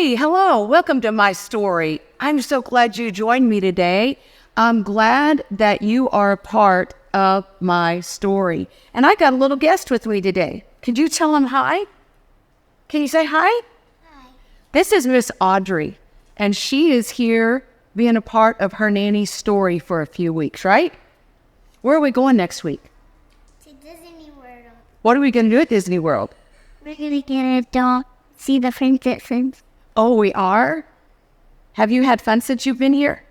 Hey, hello. Welcome to my story. I'm so glad you joined me today. I'm glad that you are a part of my story. And I got a little guest with me today. Could you tell him hi? Can you say hi? Hi. This is Miss Audrey, and she is here being a part of her nanny's story for a few weeks, right? Where are we going next week? To Disney World. What are we going to do at Disney World? We're going to get a dog, see the princesses. Oh, we are? Have you had fun since you've been here?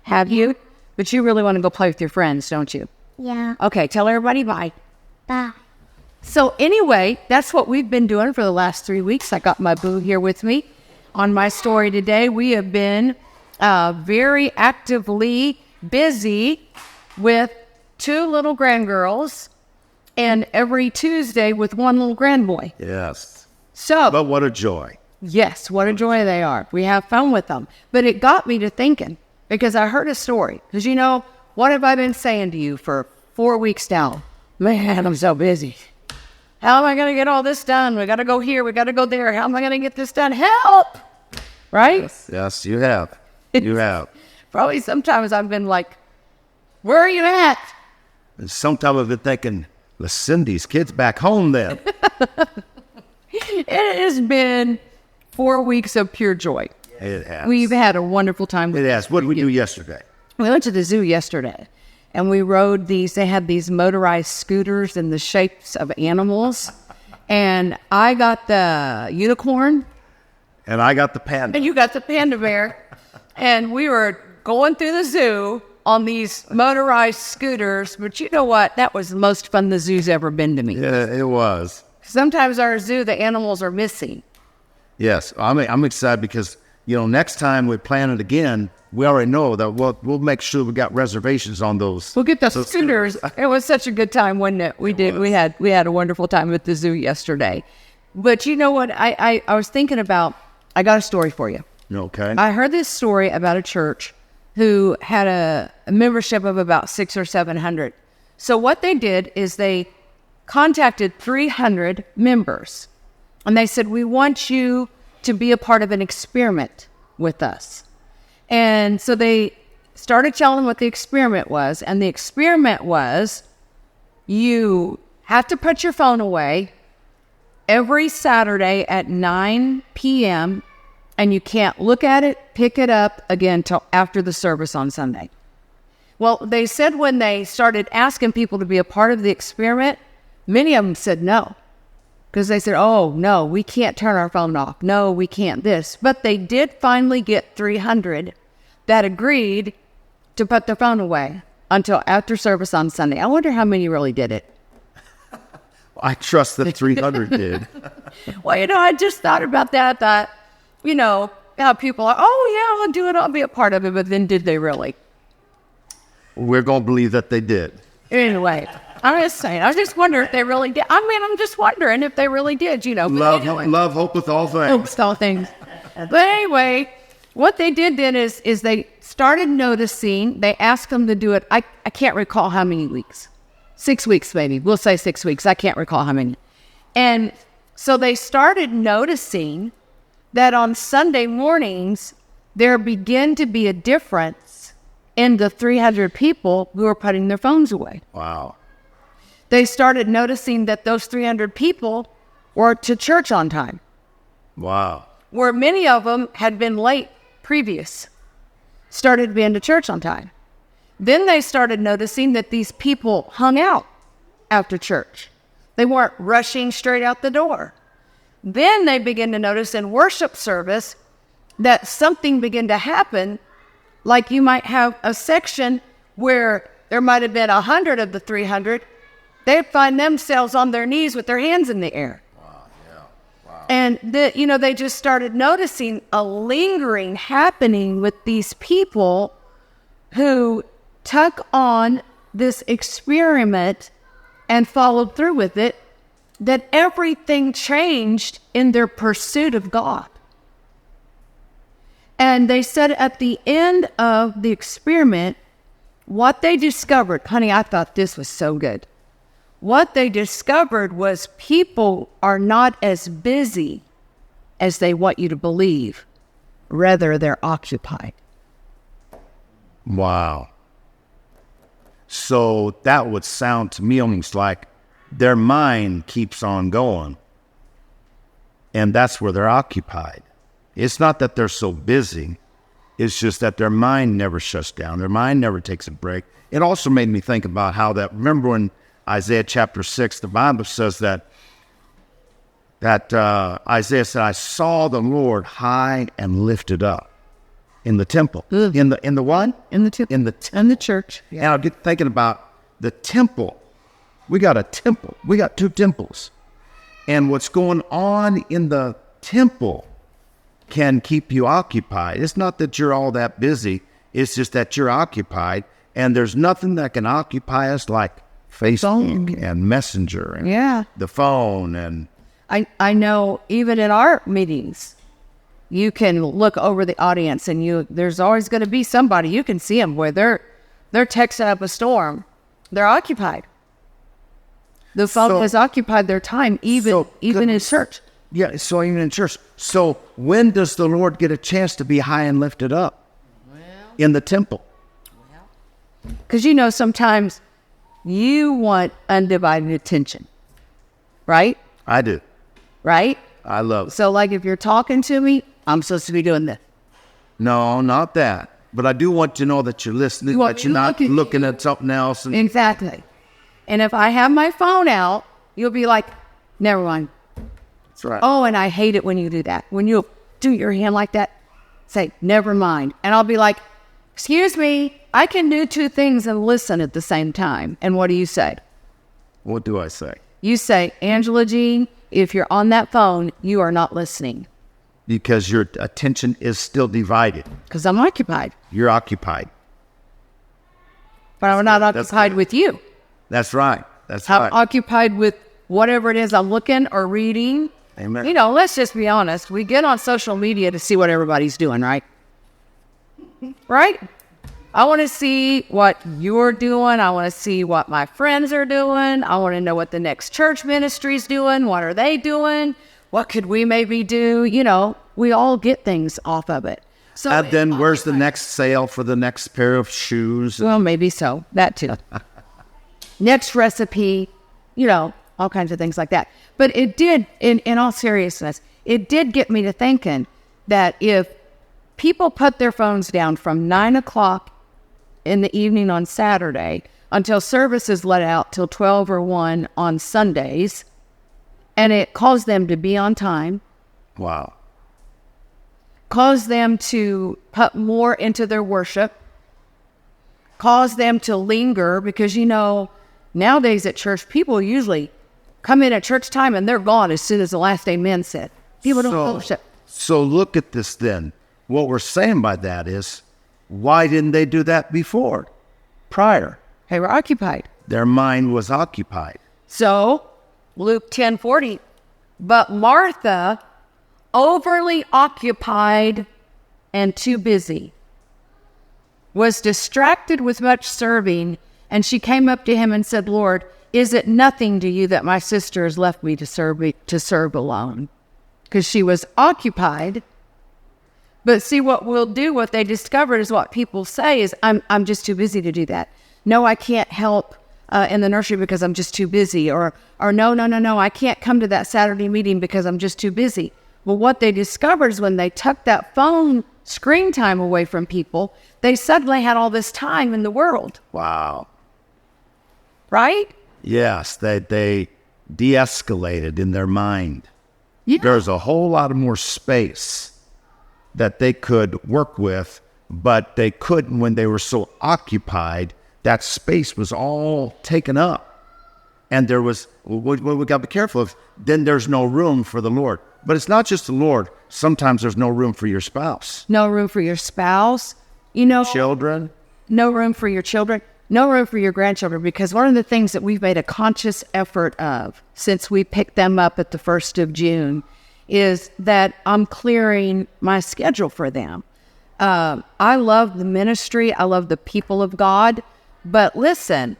Have you? But you really want to go play with your friends, don't you? Yeah. Okay, tell everybody bye. Bye. So anyway, that's what we've been doing for the last 3 weeks. I got my boo here with me on my story today. We have been very actively busy with 2 little grandgirls and every Tuesday with 1 little grandboy. Yes. So, But what a joy. yes, what a joy they are. We have fun with them. But it got me to thinking because I heard a story. Because you know, what have I been saying to you for 4 weeks now? Man, I'm so busy. How am I going to get all this done? We got to go here. We got to go there. How am I going to get this done? Help! Right? Yes, you have. You have. Probably sometimes I've been like, where are you at? And sometimes I've been thinking, let's send these kids back home then. It has been 4 weeks of pure joy. It has. We've had a wonderful time with It has. What did we do yesterday? We went to the zoo yesterday, and we rode these. They had these motorized scooters in the shapes of animals, and I got the unicorn, And I got the panda. and you got the panda bear, and we were going through the zoo on these motorized scooters. But you know what? That was the most fun the zoo's ever been to me. Yeah, it was. Sometimes our zoo, the animals are missing. Yes. I'm excited because, next time we plan it again, we already know that we'll make sure we got reservations on those. We'll get the scooters. It was such a good time, wasn't it? We had a wonderful time at the zoo yesterday. But you know what? I was thinking about, I got a story for you. Okay. I heard this story about a church who had a membership of about 600 or 700. So what they did is they contacted 300 members. And they said, we want you to be a part of an experiment with us. And so they started telling them what the experiment was. And the experiment was, you have to put your phone away every Saturday at 9 p.m. and you can't look at it, pick it up again till after the service on Sunday. Well, they said when they started asking people to be a part of the experiment, many of them said no. Because they said, oh, no, we can't turn our phone off. No, we can't this. But they did finally get 300 that agreed to put their phone away until after service on Sunday. I wonder how many really did it. I trust that 300 did. Well, I just thought about that. I thought, how people are, oh, yeah, I'll do it. I'll be a part of it. But then did they really? We're going to believe that they did. Anyway, I'm just saying. I was just wondering if they really did. I'm just wondering if they really did, But Love, hope with all things. Oops, all things. But anyway, what they did then is they started noticing, they asked them to do it, I can't recall how many weeks. 6 weeks maybe. We'll say 6 weeks. I can't recall how many. And so they started noticing that on Sunday mornings, there began to be a difference in the 300 people who were putting their phones away. Wow. They started noticing that those 300 people were to church on time. Wow. Where many of them had been late previous, started being to church on time. Then they started noticing that these people hung out after church. They weren't rushing straight out the door. Then they began to notice in worship service that something began to happen, like you might have a section where there might have been 100 of the 300. They'd find themselves on their knees with their hands in the air. Wow, yeah. Wow. And, they just started noticing a lingering happening with these people who took on this experiment and followed through with it, that everything changed in their pursuit of God. And they said at the end of the experiment, what they discovered, honey, I thought this was so good. What they discovered was people are not as busy as they want you to believe. Rather, they're occupied. Wow. So that would sound to me almost like their mind keeps on going. And that's where they're occupied. It's not that they're so busy. It's just that their mind never shuts down. Their mind never takes a break. It also made me think about how that, remember in Isaiah chapter 6, the Bible says that Isaiah said, I saw the Lord high and lifted up in the temple. In the what? In the temple. In the In the church. And I get thinking about the temple. We got a temple. We got 2 temples. And what's going on in the temple can keep you occupied. It's not that you're all that busy. It's just that you're occupied. And there's nothing that can occupy us like Facebook and Messenger and the phone. And I know even in our meetings, you can look over the audience and there's always going to be somebody, you can see them where they're texting up a storm. They're occupied. The phone has occupied their time, even in church. Yeah, so even in church. So when does the Lord get a chance to be high and lifted up? In the temple. Because sometimes you want undivided attention, right? I do. Right? I love it. So like if you're talking to me, I'm supposed to be doing this. No, not that. But I do want to know that you're listening, that you're not looking at something else. Exactly. And if I have my phone out, you'll be like, never mind. That's right. Oh, and I hate it when you do that. When you do your hand like that, say, never mind. And I'll be like, excuse me, I can do 2 things and listen at the same time. And what do you say? What do I say? You say, Angela Jean, if you're on that phone, you are not listening. Because your attention is still divided. Because I'm occupied. You're occupied. But I'm not occupied with you. That's right. I'm occupied with whatever it is I'm looking or reading. Amen. Let's just be honest. We get on social media to see what everybody's doing, right? Right? I want to see what you're doing. I want to see what my friends are doing. I want to know what the next church ministry's doing. What are they doing? What could we maybe do? We all get things off of it. So and then where's the next sale for the next pair of shoes? Well, maybe so. That too. Next recipe, all kinds of things like that. But it did, in all seriousness, it did get me to thinking that if people put their phones down from 9 o'clock in the evening on Saturday until service is let out till 12 or 1 on Sundays, and it caused them to be on time. Wow. Caused them to put more into their worship. Caused them to linger because, nowadays at church, people usually come in at church time and they're gone as soon as the last amen said. People don't fellowship. So look at this then. What we're saying by that is, why didn't they do that before? Prior. They were occupied. Their mind was occupied. So, Luke 10:40, but Martha, overly occupied and too busy, was distracted with much serving, and she came up to him and said, Lord, is it nothing to you that my sister has left me to serve alone? Because she was occupied. But see, what they discovered is what people say is, I'm just too busy to do that. No, I can't help in the nursery because I'm just too busy. Or no, I can't come to that Saturday meeting because I'm just too busy. Well, what they discovered is when they took that phone screen time away from people, they suddenly had all this time in the world. Wow. Right? Yes, they de-escalated in their mind. Yeah. There's a whole lot of more space that they could work with, but they couldn't when they were so occupied. That space was all taken up. And there was, what we got to be careful of, then there's no room for the Lord. But it's not just the Lord. Sometimes there's no room for your spouse. No room for your spouse. Children. No room for your children. No room for your grandchildren. Because one of the things that we've made a conscious effort of since we picked them up at the 1st of June is that I'm clearing my schedule for them. I love the ministry. I love the people of God. But listen,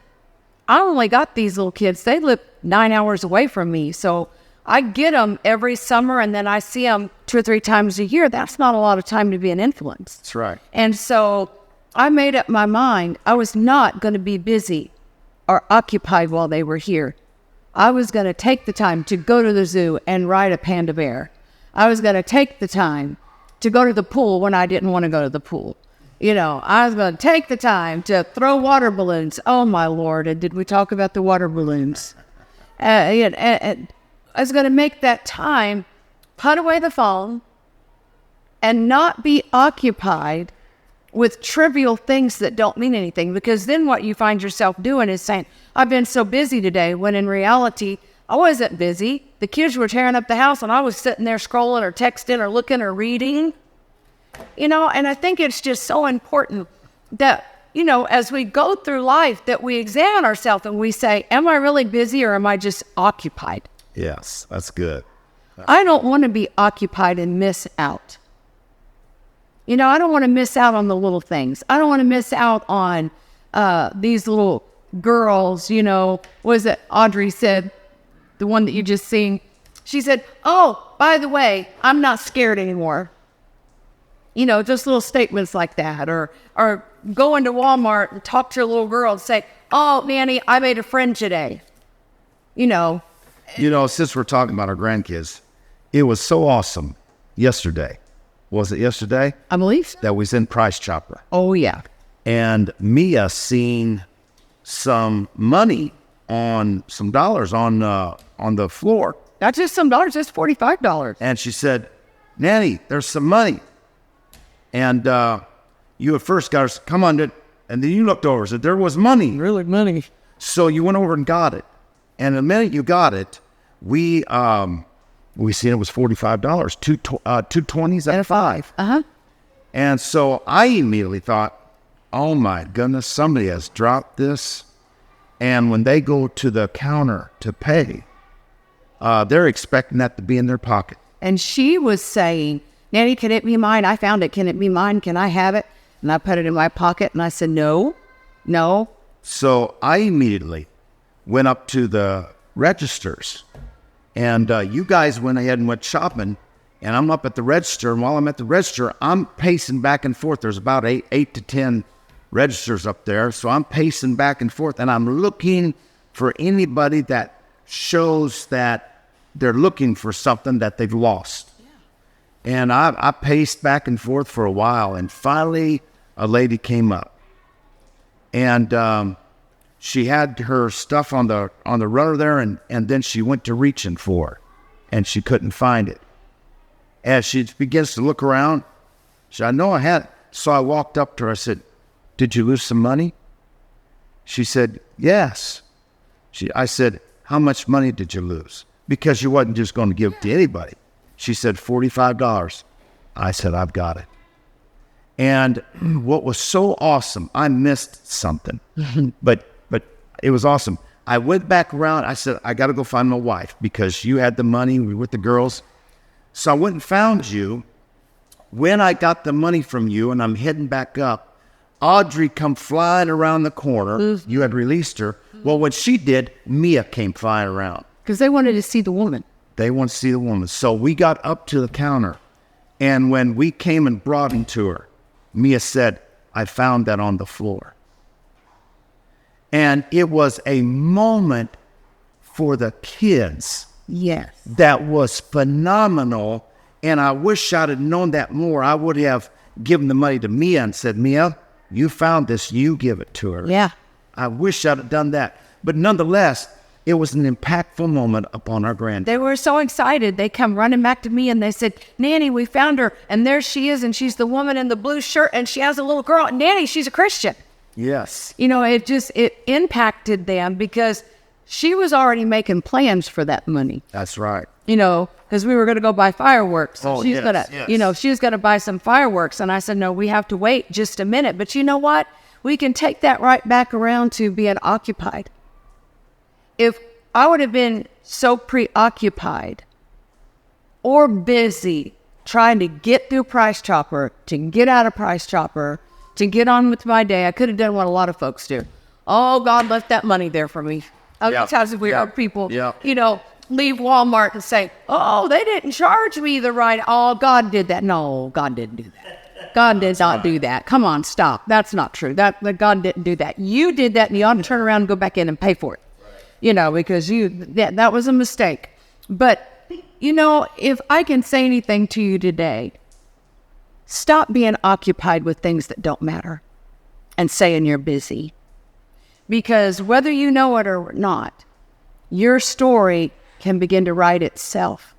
I only got these little kids. They live 9 hours away from me. So I get them every summer and then I see them 2 or 3 times a year, that's not a lot of time to be an influence. That's right. And so I made up my mind I was not going to be busy or occupied while they were here. I was going to take the time to go to the zoo and ride a panda bear. I was going to take the time to go to the pool when I didn't want to go to the pool. You know, I was going to take the time to throw water balloons. Oh, my Lord. And did we talk about the water balloons? I was going to make that time, put away the phone, and not be occupied with trivial things that don't mean anything. Because then what you find yourself doing is saying, I've been so busy today, when in reality, I wasn't busy. The kids were tearing up the house and I was sitting there scrolling or texting or looking or reading. You know, and I think it's just so important that, you know, as we go through life, that we examine ourselves and we say, am I really busy or am I just occupied? Yes, that's good. I don't want to be occupied and miss out. You know, I don't want to miss out on the little things. I don't want to miss out on these little girls, you know. What is it Audrey said, the one that you just seen? She said, oh, by the way, I'm not scared anymore. You know, just little statements like that. Or go into Walmart and talk to a little girl and say, oh, Nanny, I made a friend today. You know. You know, since we're talking about our grandkids, it was so awesome yesterday. Was it yesterday? I believe. That was in Price Chopper. Oh, yeah. And Mia seen some money on some dollars on the floor. Not just some dollars, just $45. And she said, Nanny, there's some money. And you at first got her, come on, and then you looked over and said, there was money. Really money. So you went over and got it. And the minute you got it, we seen it was $45, two 20s and a 5. Uh-huh. And so I immediately thought, oh my goodness, somebody has dropped this. And when they go to the counter to pay, they're expecting that to be in their pocket. And she was saying, Nanny, can it be mine? I found it. Can it be mine? Can I have it? And I put it in my pocket and I said, no. So I immediately went up to the registers, and you guys went ahead and went shopping, and I'm up at the register, and while I'm at the register, I'm pacing back and forth. There's about eight to 10 registers up there, so I'm pacing back and forth, and I'm looking for anybody that shows that they're looking for something that they've lost. And I paced back and forth for a while, and finally a lady came up, and she had her stuff on the runner there, and then she went to reaching for it, and she couldn't find it. As she begins to look around, she said, I know I had it. So I walked up to her. I said, did you lose some money? She said, yes. I said, how much money did you lose? Because you wasn't just going to give it to anybody. She said, $45. I said, I've got it. And what was so awesome, I missed something, but it was awesome. I went back around. I said, I got to go find my wife because you had the money. We were with the girls. So I went and found you. When I got the money from you and I'm heading back up, Audrey come flying around the corner. You had released her. Well, when she did, Mia came flying around. Because they wanted to see the woman. They want to see the woman. So we got up to the counter. And when we came and brought him to her, Mia said, I found that on the floor. And it was a moment for the kids. Yes. That was phenomenal. And I wish I'd have known that more. I would have given the money to Mia and said, Mia, you found this, you give it to her. Yeah. I wish I'd have done that. But nonetheless, it was an impactful moment upon our granddad. They were so excited. They come running back to me and they said, Nanny, we found her. And there she is. And she's the woman in the blue shirt. And she has a little girl. Nanny, she's a Christian. Yes. You know, it impacted them because she was already making plans for that money. That's right. You know, because we were going to go buy fireworks. Oh, she's yes, gonna, yes. You know, she was going to buy some fireworks. And I said, no, we have to wait just a minute. But you know what? We can take that right back around to being occupied. If I would have been so preoccupied or busy trying to get through Price Chopper, to get out of Price Chopper, to get on with my day, I could have done what a lot of folks do. Oh, God left that money there for me. Other times we are people, you know, leave Walmart and say, oh, they didn't charge me the right. Oh, God did that. No, God didn't do that. God did not do that. Come on, stop. That's not true. That God didn't do that. You did that, and you ought to turn around and go back in and pay for it. You know, because that was a mistake. But, you know, if I can say anything to you today, stop being occupied with things that don't matter and saying you're busy. Because whether you know it or not, your story can begin to write itself.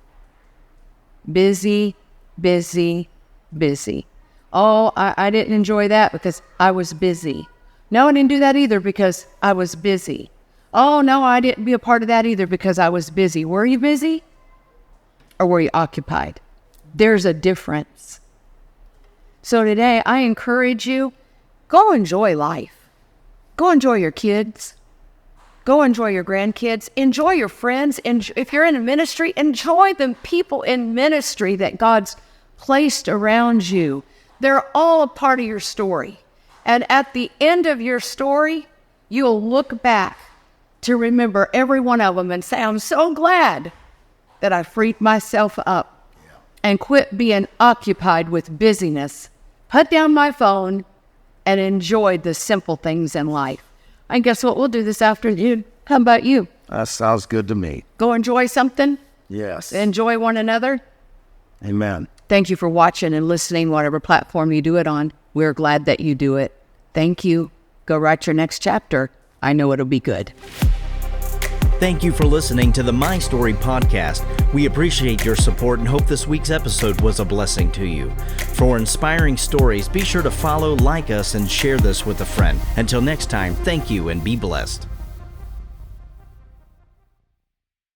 Busy, busy, busy. Oh, I didn't enjoy that because I was busy. No, I didn't do that either because I was busy. Oh, no, I didn't be a part of that either because I was busy. Were you busy? Or were you occupied? There's a difference. So today, I encourage you, go enjoy life. Go enjoy your kids. Go enjoy your grandkids. Enjoy your friends. If you're in a ministry, enjoy the people in ministry that God's placed around you. They're all a part of your story. And at the end of your story, you'll look back to remember every one of them and say, I'm so glad that I freed myself up and quit being occupied with busyness, put down my phone, and enjoyed the simple things in life. And guess what we'll do this afternoon? How about you? That sounds good to me. Go enjoy something. Yes. Enjoy one another. Amen. Thank you for watching and listening, whatever platform you do it on. We're glad that you do it. Thank you. Go write your next chapter. I know it'll be good. Thank you for listening to the My Story podcast. We appreciate your support and hope this week's episode was a blessing to you. For inspiring stories, be sure to follow, like us, and share this with a friend. Until next time, thank you and be blessed.